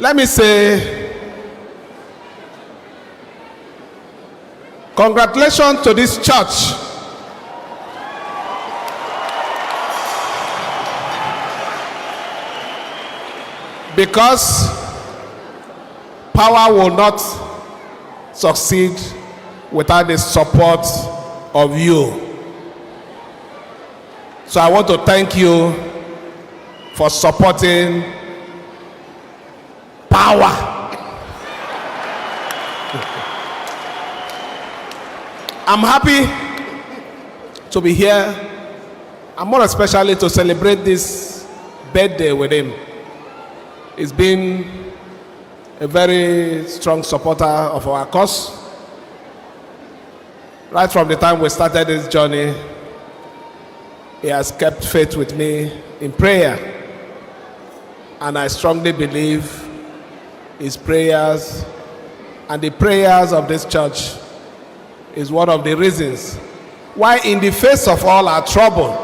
Let me say, congratulations to this church. Because power will not succeed without the support of you. So I want to thank you for supporting power. I'm happy to be here, and more especially to celebrate this birthday with him. He's been a very strong supporter of our cause. Right from the time we started this journey, he has kept faith with me in prayer. And I strongly believe his prayers and the prayers of this church is one of the reasons why, in the face of all our trouble,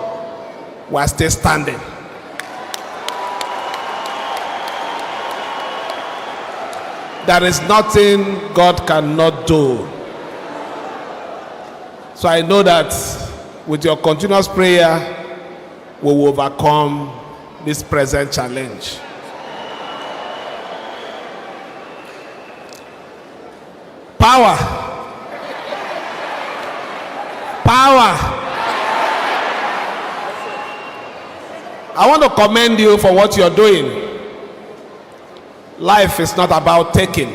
we are still standing. There is nothing God cannot do. So I know that with your continuous prayer, we will overcome this present challenge. Power. Power. I want to commend you for what you're doing. Life is not about taking.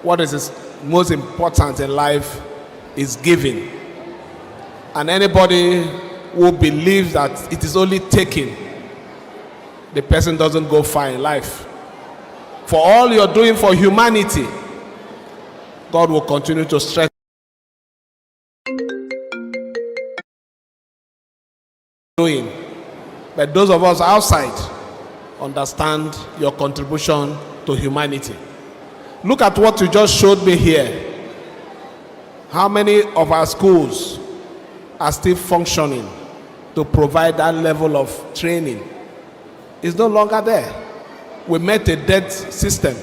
What is most important in life is giving. And anybody who believes that it is only taking, the person doesn't go far in life. For all you're doing for humanity, God will continue to strengthen. But those of us outside understand your contribution to humanity. Look at what you just showed me here. How many of our schools are still functioning to provide that level of training? It's no longer there. We met a dead system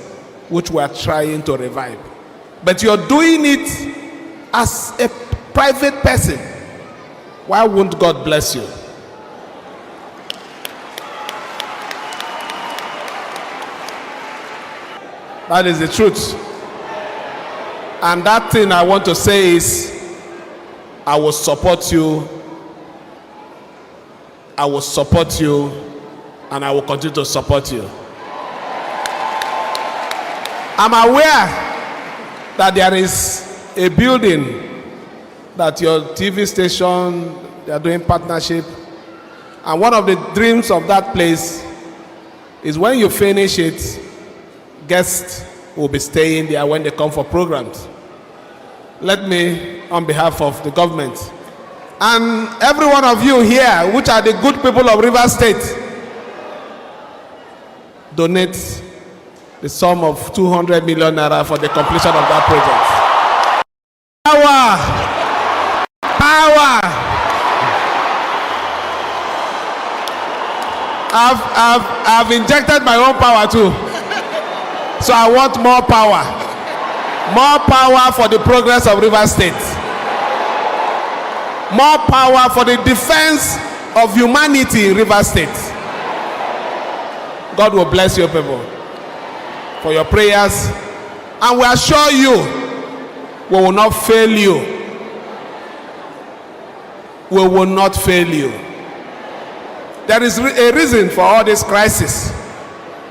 which we are trying to revive. But you're doing it as a private person. Why won't God bless you? That is the truth. And that thing I want to say is, I will support you. I will support you, and I will continue to support you. I'm aware that there is a building that your TV station, they are doing partnership. And one of the dreams of that place is when you finish it, guests will be staying there when they come for programs. Let me, on behalf of the government, and every one of you here, which are the good people of Rivers State, donate the sum of 200 million naira for the completion of that project. Power! Power! I've injected my own power too. So I want more power. More power for the progress of Rivers State. More power for the defense of humanity in Rivers State. God will bless you people for your prayers. And we assure you, we will not fail you. We will not fail you. There is a reason for all this crisis.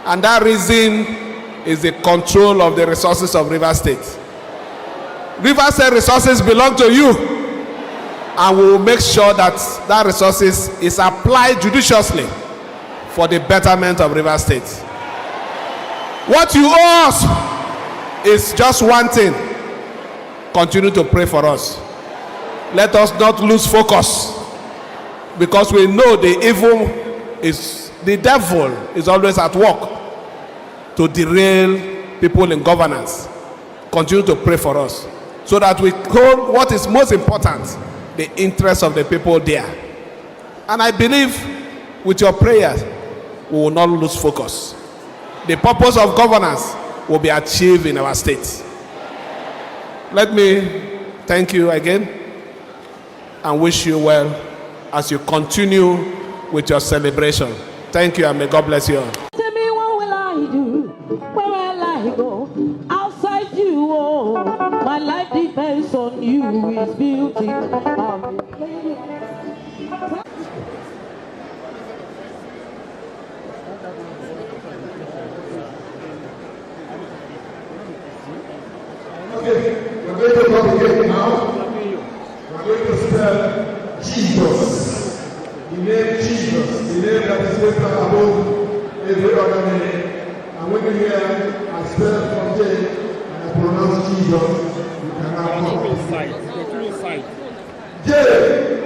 And that reason is the control of the resources of Rivers State. Rivers State resources belong to you, and we will make sure that that resources is applied judiciously for the betterment of Rivers State. What you owe us is just one thing: continue to pray for us. Let us not lose focus, because we know the devil is always at work to derail people in governance. Continue to pray for us so that we hold what is most important, the interests of the people there. And I believe with your prayers, we will not lose focus. the purpose of governance will be achieved in our state. Let me thank you again and wish you well as you continue with your celebration. Thank you, and may God bless you all. Tell me, what will I do? Where will I go? Outside you, oh, my life depends on you. It's beauty. Okay, we're going to come again now. We're going to spell Jesus. The name Jesus, the name that is greater above every other name. And when you hear I spell from J and I pronounce Jesus, you can now come. J.